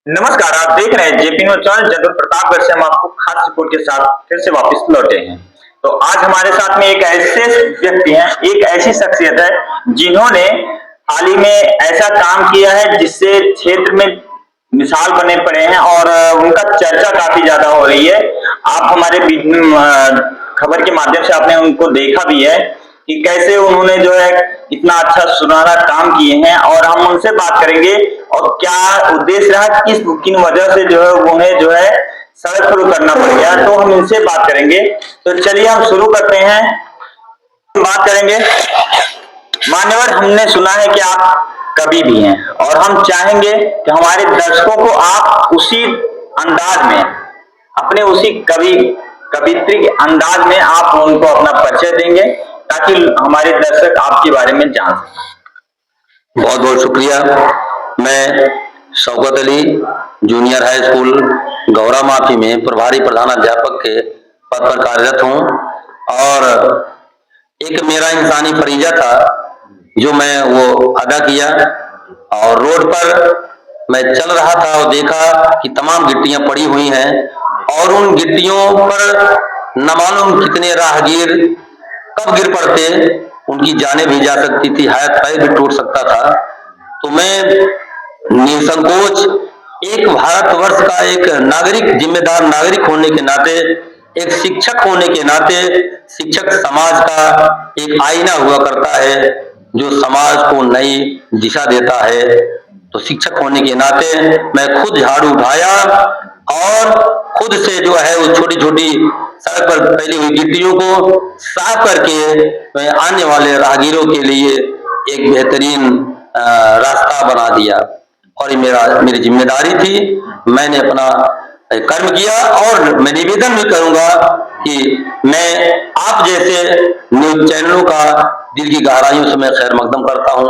नमस्कार, आप देख रहे हैं जेपी न्यूज चैनल। जगत प्रतापगढ़ से हम आपको खास रिपोर्ट के साथ फिर से वापस लौटे हैं। तो आज हमारे साथ में एक ऐसे व्यक्ति हैं, एक ऐसी शख्सियत है जिन्होंने हाल ही में ऐसा काम किया है जिससे क्षेत्र में मिसाल बने पड़े हैं और उनका चर्चा काफी ज्यादा हो रही है। आप हमारे खबर के माध्यम से आपने उनको देखा भी है कि कैसे उन्होंने जो है इतना अच्छा सुनहरा काम किए हैं, और हम उनसे बात करेंगे और क्या उद्देश्य रहा, किन वजह से जो है उन्हें जो है सड़क शुरू करना पड़ गया, तो हम इनसे बात करेंगे। तो चलिए हम शुरू करते हैं, बात करेंगे। मान्यवर, हमने सुना है कि आप कवि भी हैं और हम चाहेंगे कि हमारे दर्शकों को आप उसी अंदाज में, अपने उसी कवित्री के अंदाज में आप उनको अपना परिचय देंगे ताकि हमारे दर्शक आपके बारे में जान सकें। बहुत बहुत शुक्रिया। मैं Shaukat Ali junior high school Gaura माफी में प्रभारी प्रधानाध्यापक के पद पर कार्यरत हूँ, और एक मेरा इंसानी फरीजा था जो मैं वो अदा किया। और रोड पर मैं चल रहा था और देखा कि तमाम गिट्टियां पड़ी हुई हैं, और उन गिट्टियों पर न मालूम कितने राहगीर कब गिर पड़ते, उनकी जानें भी जा सकती थी, हाथ पैर भी टूट सकता था। तो मैं निसंकोच एक भारतवर्ष का एक नागरिक, जिम्मेदार नागरिक होने के नाते, एक शिक्षक होने के नाते, शिक्षक समाज का एक आईना हुआ करता है जो समाज को नई दिशा देता है। तो शिक्षक होने के नाते मैं खुद झाड़ू उठाया और खुद से जो है वो छोटी छोटी सड़क पर फैली हुई गिट्टियों को साफ करके मैं आने वाले राहगीरों के लिए एक बेहतरीन रास्ता बना दिया। और ये मेरी जिम्मेदारी थी, मैंने अपना कर्म किया। और मैं निवेदन भी करूंगा कि मैं आप जैसे न्यूज चैनलों का दिल की गहराइयों से मैं खैर मकदम करता हूं,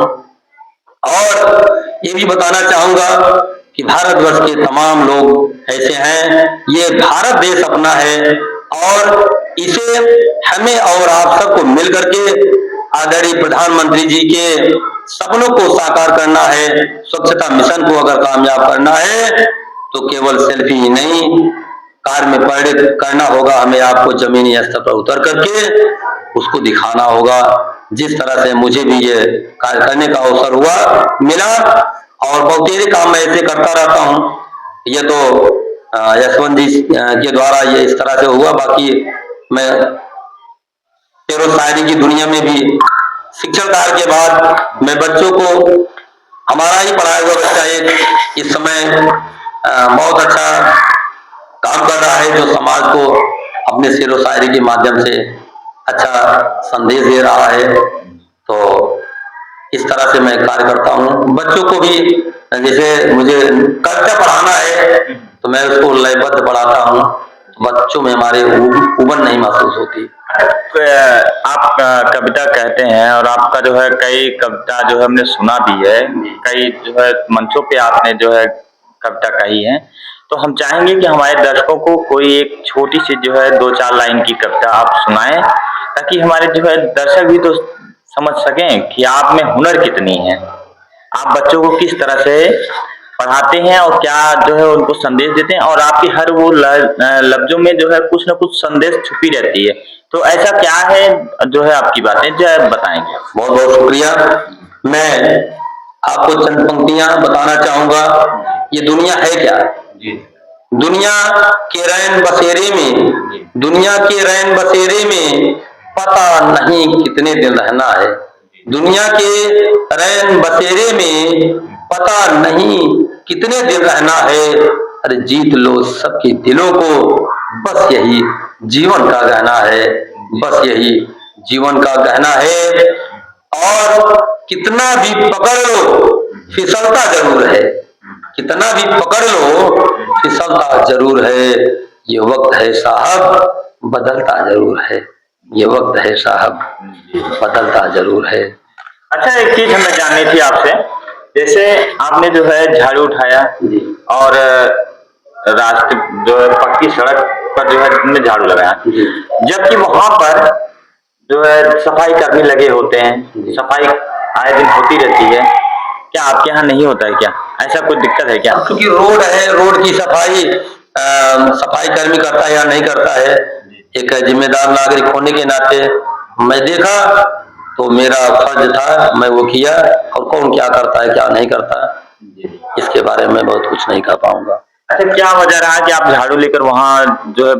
और ये भी बताना चाहूंगा कि भारतवर्ष के तमाम लोग ऐसे हैं। ये भारत देश अपना है और इसे हमें और आप सबको मिलकर के आदरणीय प्रधानमंत्री जी के सपनों को साकार करना है। स्वच्छता मिशन को अगर कामयाब करना है तो केवल सेल्फी ही नहीं, कार्य में परिणत करना होगा। हमें आपको जमीनी स्तर पर उतर करके उसको दिखाना होगा। जिस तरह से मुझे भी ये कार्य करने का अवसर हुआ मिला, और बहुतेरे काम मैं ऐसे करता रहता हूँ। ये तो यशवंत जी के द्वारा ये इस तरह से हुआ। बाकी मैं शेर व शायरी की दुनिया में भी शिक्षण कार्य के बाद मैं बच्चों को, हमारा ही पढ़ाया हुआ बच्चा एक इस समय बहुत अच्छा काम कर रहा है, जो समाज को अपने शेर व शायरी के माध्यम से अच्छा संदेश दे रहा है। तो इस तरह से मैं कार्य करता हूँ। बच्चों को भी जैसे मुझे कविता पढ़ाना है तो मैं उसको लयबद्ध पढ़ाता हूँ, बच्चों में हमारे उबन नहीं महसूस होती। आप कविता कहते हैं और आपका जो है कई कविता जो है हमने सुना भी है, कई जो है मंचों पे आपने जो है कविता कही है। तो हम चाहेंगे कि हमारे दर्शकों को कोई एक छोटी सी जो है 2-4 लाइन की कविता आप सुनाएं, ताकि हमारे जो है दर्शक भी तो समझ सकें कि आप में हुनर कितनी है, आप बच्चों को किस तरह से पढ़ाते हैं और क्या जो है उनको संदेश देते हैं, और आपकी हर वो लफ्जों में जो है कुछ ना कुछ संदेश छुपी रहती है। तो ऐसा क्या है जो है आपकी बातें जो है बताएंगे। बहुत बहुत शुक्रिया। मैं आपको चंद पंक्तियां बताना चाहूंगा। ये दुनिया है क्या? दुनिया के रैन बसेरे में, दुनिया के रैन बसेरे में पता नहीं कितने दिन रहना है। दुनिया के रैन बसेरे में पता नहीं कितने दिन रहना है। अरे जीत लो सबके दिलों को, बस यही जीवन का गहना है, बस यही जीवन का गहना है। और कितना भी पकड़ लो फिसलता जरूर है, कितना भी पकड़ लो फिसलता जरूर है। ये वक्त है साहब बदलता जरूर है, ये वक्त है साहब बदलता जरूर है। अच्छा, एक चीज हमें जाननी थी आपसे, जैसे आपने जो है झाड़ू उठाया और रास्ते जो है पक्की सड़क पर जो है झाड़ू लगाया, जबकि वहां पर जो है सफाई कर्मी लगे होते हैं, सफाई आए दिन होती रहती है, क्या आपके यहाँ नहीं होता है क्या? ऐसा कुछ दिक्कत है क्या? क्योंकि रोड है, रोड की सफाई सफाई कर्मी करता है या नहीं करता है, एक जिम्मेदार नागरिक होने के नाते मैं देखा तो मेरा फर्ज था, मैं वो किया। और कौन क्या करता है क्या नहीं करता इसके बारे में बहुत कुछ नहीं कह पाऊंगा। अच्छा, क्या वजह रहा कि आप झाड़ू लेकर वहाँ जो है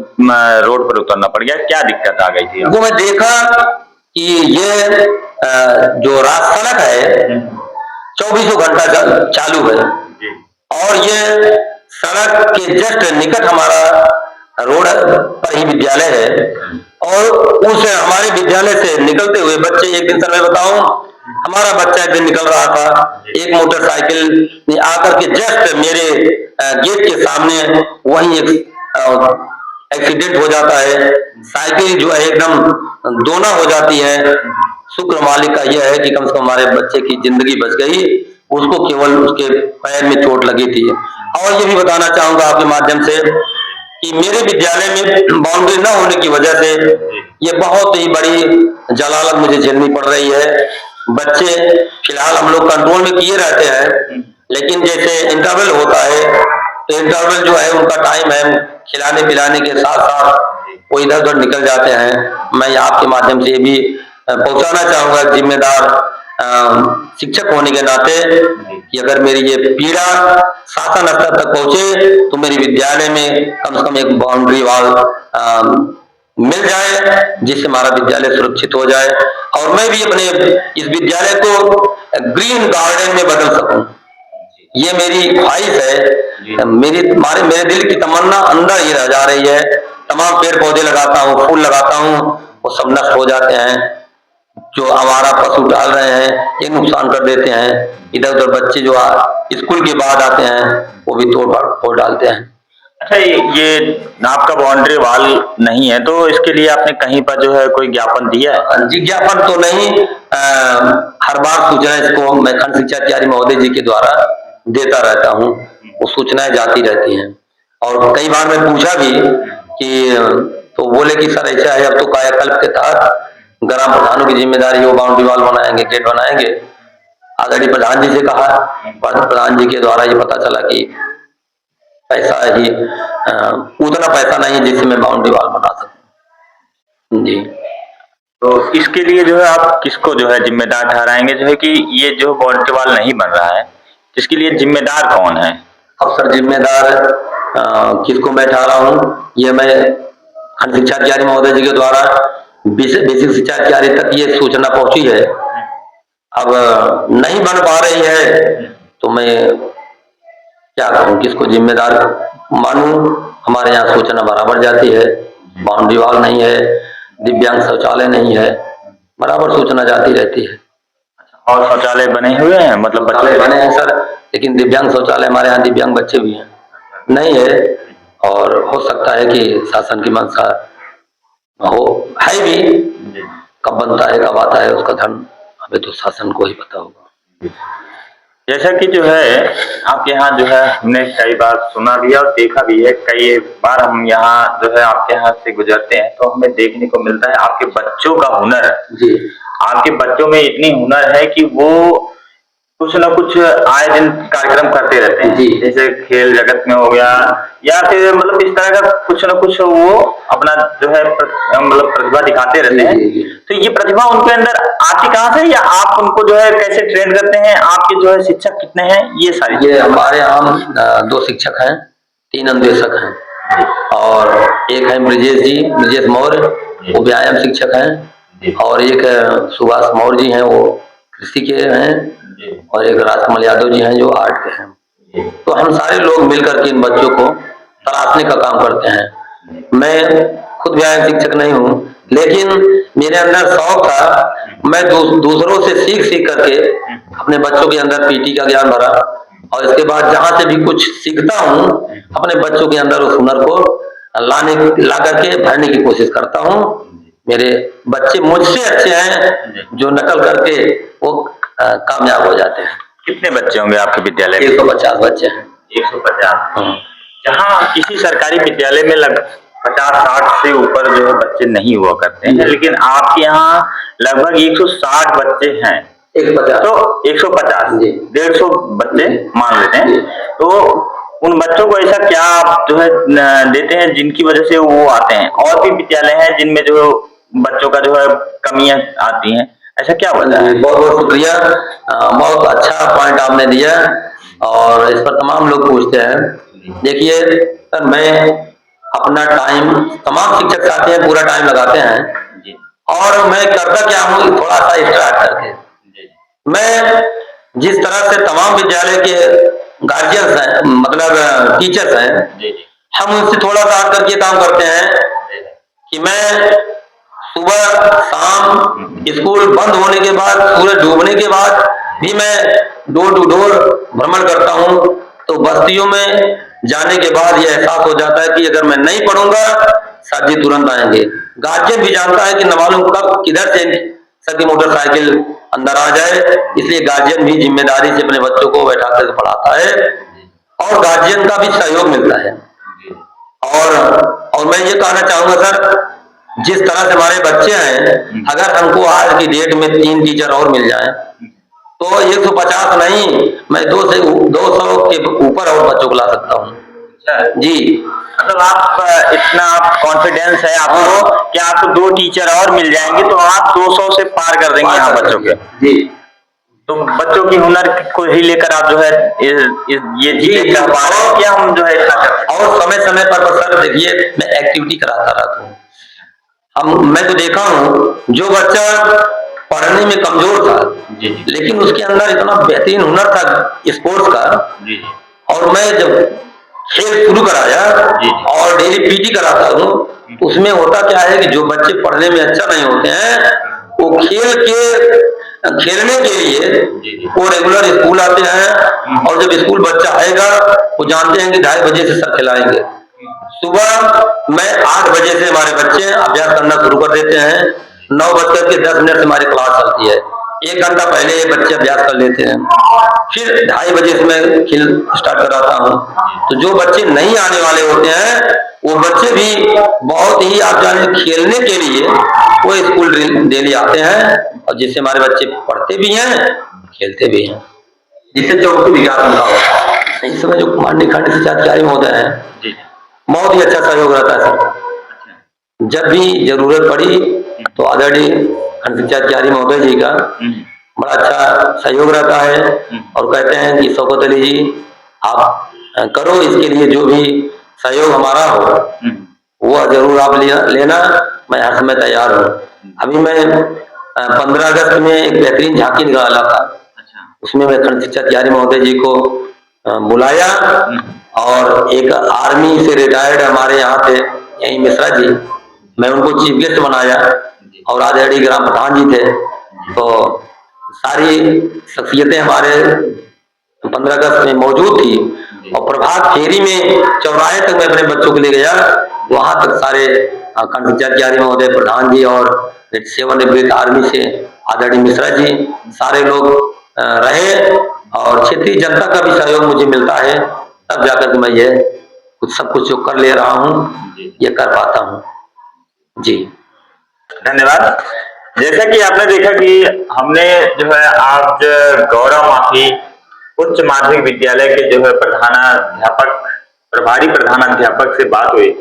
रोड पर उतरना पड़ गया? क्या दिक्कत आ गई थी? वो मैं देखा कि ये जो रात सड़क है 24 घंटा चालू है और ये सड़क के जस्ट निकट हमारा रोड पर ही विद्यालय है। और उस हमारे विद्यालय से निकलते हुए बच्चे, एक दिन सर मैं बताऊं, हमारा बच्चा एक दिन निकल रहा था, एक मोटरसाइकिल ने आकर के जस्ट मेरे गेट के सामने वहीं एक एक्सीडेंट हो जाता है। साइकिल जो है एकदम दोना हो जाती है। शुक्र मालिक का यह है कि कम से कम हमारे बच्चे की जिंदगी बच गई, उसको केवल उसके पैर में चोट लगी थी। और ये भी बताना चाहूंगा आपके माध्यम से कि मेरे विद्यालय में बाउंड्री न होने की वजह से ये बहुत ही बड़ी जलालत मुझे झेलनी पड़ रही है। बच्चे फिलहाल हम लोग कंट्रोल में किए रहते हैं, लेकिन जैसे इंटरवल होता है तो इंटरवल जो है उनका टाइम है, खिलाने पिलाने के साथ साथ वो इधर उधर निकल जाते हैं। मैं आपके माध्यम से ये भी पहुंचाना चाहूंगा जिम्मेदार शिक्षक होने के नाते कि अगर मेरी ये पीड़ा शासन स्तर तक पहुंचे तो मेरे विद्यालय में कम से कम एक बाउंड्री वॉल मिल जाए, जिससे हमारा विद्यालय सुरक्षित हो जाए और मैं भी अपने इस विद्यालय को ग्रीन गार्डन में बदल सकूं। ये मेरी ख्वाहिश है, मेरे दिल की तमन्ना अंदर ही रह जा रही है। तमाम पेड़ पौधे लगाता हूँ, फूल लगाता हूँ, वो सब नष्ट हो जाते हैं। जो आवारा पशु डाल रहे हैं ये नुकसान कर देते हैं। इधर उधर बच्चे जो स्कूल के बाद आते हैं वो भी तोड़ डालते हैं। अच्छा, ये आपका बाउंड्री वॉल नहीं है तो इसके लिए आपने कहीं पर जो है कोई ज्ञापन दिया है? जी, ज्ञापन तो नहीं, हर बार सूचना इसको मैं खंड शिक्षा अधिकारी महोदय जी के द्वारा देता रहता हूँ, वो सूचनाएं जाती रहती हैं। और कई बार मैं पूछा भी कि तो बोले कि सर ऐसा है, अब तो कायाकल्प के तहत ग्राम प्रधानों की जिम्मेदारी, वो बाउंड्री वॉल बनाएंगे, गेट बनाएंगे। आदरणीय प्रधान जी से कहा, प्रधान जी के द्वारा ये पता चला कि पैसा ही उतना पैसा नहीं है जिससे मैं बाउंड्री वॉल बना सकूं। जी, तो इसके लिए जो है आप किसको जो है जिम्मेदार ठहराएंगे जो है कि ये जो बाउंड्री वॉल नहीं बन रहा है, इसके लिए जिम्मेदार कौन है? अब सर जिम्मेदार किसको मैं ठहरा हूँ, ये मैं खंड शिक्षा अधिकारी महोदय जी के द्वारा बेसिक शिक्षा अधिकारी तक ये सूचना पहुंची है। अब नहीं बन पा रही है तो मैं क्या करूं, किसको जिम्मेदार मानूं। हमारे यहाँ सूचना बराबर जाती है, बाउंड्री वॉल नहीं है, दिव्यांग शौचालय नहीं है, बराबर सूचना जाती रहती है। और शौचालय बने हुए हैं, मतलब शौचालय बने हैं सर, लेकिन दिव्यांग शौचालय हमारे यहाँ दिव्यांग बच्चे भी हैं नहीं है। और हो सकता है कि शासन की मंशा हो है भी, कब बनता है कब आता है उसका धन हमें तो शासन को ही पता होगा। जैसा कि जो है आपके यहाँ जो है हमने कई बार सुना भी है और देखा भी है, कई बार हम यहाँ जो है आपके यहाँ से गुजरते हैं तो हमें देखने को मिलता है आपके बच्चों का हुनर। जी, आपके बच्चों में इतनी हुनर है कि वो कुछ ना कुछ आए दिन कार्यक्रम करते रहते हैं, जैसे खेल जगत में हो गया या फिर मतलब इस तरह का कुछ ना कुछ वो अपना जो है मतलब प्रतिभा दिखाते रहते हैं। तो ये प्रतिभा उनके अंदर आती कहाँ से, या आप उनको जो है कैसे ट्रेन करते हैं? आपके जो है शिक्षक कितने हैं? ये सारी ये हमारे यहाँ 2 शिक्षक हैं, 3 अन्वेषक हैं और एक है ब्रिजेश मौर्य, वो व्यायाम शिक्षक हैं, और एक सुभाष मौर्य जी हैं, वो कृषि के हैं, और एक राजकमल यादव जी हैं जो आर्ट के हैं। तो हम सारे लोग मिलकर के इन बच्चों को तराशने का काम करते हैं। मैं खुद व्यायाम शिक्षक नहीं हूँ, लेकिन मेरे अंदर शौक था, मैं दूसरों से सीख करके अपने बच्चों के अंदर पीटी का ज्ञान भरा और इसके बाद जहां से भी कुछ सीखता हूँ अपने बच्चों के अंदर उस हुनर को ला करके भरने की कोशिश करता हूँ। मेरे बच्चे मुझसे अच्छे हैं जो नकल करके वो कामयाब हो जाते हैं। कितने बच्चे होंगे आपके विद्यालय में? 150 बच्चे हैं। 150। जहाँ किसी सरकारी विद्यालय में लगभग 50-60 से ऊपर जो है बच्चे नहीं हुआ करते हैं, लेकिन आपके यहाँ लगभग 160 बच्चे हैं। 150 तो 150 जी। 150 बच्चे मान लेते जी। हैं। तो उन बच्चों को ऐसा क्या आप जो है देते हैं जिनकी वजह से वो आते हैं? और भी विद्यालय हैं जिनमें जो बच्चों का जो है कमियां आती हैं, ऐसा क्या वजह है? बहुत बहुत शुक्रिया। बहुत अच्छा पॉइंट आपने दिया और इस पर तमाम लोग पूछते हैं। देखिए सर, मैं अपना टाइम, तमाम शिक्षक साथी हैं पूरा टाइम लगाते हैं जी और मैं करता क्या हूँ थोड़ा सा स्टार्ट करके, जी मैं जिस तरह से तमाम विद्यालय के गार्जियंस हैं, मतलब टीचर्स हैं, जी हम उनसे थोड़ा सा हट करके काम करते हैं कि मैं सुबह शाम स्कूल बंद होने के बाद, सूरज डूबने के बाद भी मैं डोर टू डोर भ्रमण करता हूँ। तो बस्तियों में जाने के बाद ये एहसास हो जाता है कि अगर मैं नहीं पढ़ूंगा सर जी तुरंत आएंगे। गार्जियन भी जानता है कि न मालूम कब किधर से सर की मोटरसाइकिल अंदर आ जाए, इसलिए गार्जियन भी जिम्मेदारी से अपने बच्चों को बैठा कर पढ़ाता है और गार्जियन का भी सहयोग मिलता है। और मैं ये कहना चाहूंगा सर, जिस तरह से हमारे बच्चे हैं, अगर हमको आज की डेट में 3 टीचर और मिल जाएं तो 150 नहीं, मैं 200 के ऊपर और बच्चों को ला सकता हूँ जी। मतलब आप इतना कॉन्फिडेंस है आपको कि आपको 2 टीचर और मिल जाएंगे तो आप 200 से पार कर देंगे यहाँ बच्चों के। जी, तो बच्चों की हुनर को ही लेकर आप जो है ये चीजें कर पा रहे हैं कि हम जो है और समय समय पर सर देखिए मैं एक्टिविटी कराता रहता हूँ। मैं तो देखा हूँ जो बच्चा पढ़ने में कमजोर था जी लेकिन उसके अंदर इतना बेहतरीन हुनर था स्पोर्ट्स का, जी और मैं जब खेल शुरू कराया जी और डेली पीटी कराता हूँ, उसमें होता क्या है कि जो बच्चे पढ़ने में अच्छा नहीं होते हैं वो खेलने के लिए वो रेगुलर स्कूल आते हैं और जब स्कूल बच्चा आएगा वो जानते हैं कि 2:30 बजे से सर खिलाएंगे। सुबह मैं 8 बजे से हमारे बच्चे अभ्यास करना शुरू कर देते हैं। 9:10 से हमारी क्लास चलती है। 1 घंटा पहले ये बच्चे अभ्यास कर लेते हैं, फिर 2:30 बजे से मैं खेल स्टार्ट कराता हूँ। तो जो बच्चे नहीं आने वाले होते हैं वो बच्चे भी बहुत ही आप जाने खेलने के लिए वो स्कूल डेली आते हैं और जिससे हमारे बच्चे पढ़ते भी हैं खेलते भी हैं, जिससे जो उनको विकास उनका होता है। इस समय जो माननीय खंड शिक्षाधिकारी महोदय हैं बहुत ही अच्छा सहयोग रहता है सर। जब भी जरूरत पड़ी तो आदरणीय खंड शिक्षाधिकारी महोदय जी का बड़ा अच्छा सहयोग रहता है और कहते हैं कि शौकत अली जी आप करो, इसके लिए जो भी सहयोग हमारा हो वह जरूर आप लेना, मैं हर समय तैयार हूँ। अभी मैं 15 अगस्त में एक बेहतरीन झांकी निकाला था, उसमें मैं खंड शिक्षाधिकारी महोदय जी को बुलाया और एक आर्मी से रिटायर्ड हमारे यहाँ थे यही मिश्रा जी, मैं उनको चीफ गेस्ट बनाया और आदरणीय ग्राम प्रधान जी थे। तो सारी शख्सियतें हमारे 15 अगस्त में मौजूद थी और प्रभात फेरी में चौराहे तक मैं अपने बच्चों को ले गया, वहां तक सारे खंड शिक्षाधिकारी महोदय, प्रधान जी और सेवानिवृत्त आर्मी से आदरणीय मिश्रा जी सारे लोग रहे और क्षेत्रीय जनता का भी सहयोग मुझे मिलता है, तब जाकर के मैं ये सब कुछ जो कर ले रहा हूँ ये कर पाता हूँ जी। धन्यवाद। जैसा कि आपने देखा कि हमने जो है आज गौरव माफी उच्च माध्यमिक विद्यालय के जो है प्रभारी प्रधानाध्यापक से बात हुई।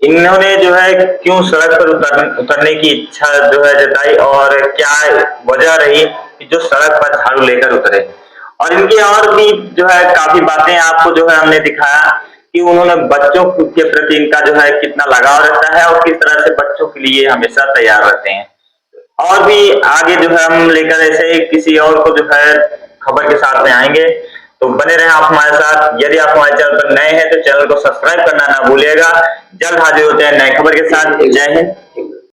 इन्होंने जो है क्यों सड़क पर उतरने की इच्छा जो है जताई और क्या वजह रही कि जो सड़क पर झाड़ू लेकर उतरे, और इनकी और भी जो है काफी बातें आपको जो है हमने दिखाया कि उन्होंने बच्चों के प्रति इनका जो है कितना लगाव रहता है और किस तरह से बच्चों के लिए हमेशा तैयार रहते हैं। और भी आगे जो है हम लेकर ऐसे किसी और को जो है खबर के साथ में आएंगे, तो बने रहें आप हमारे साथ। यदि आप हमारे चैनल पर नए हैं तो चैनल को सब्सक्राइब करना ना भूलिएगा। जल्द हाजिर होते हैं नए खबर के साथ। जय हिंद।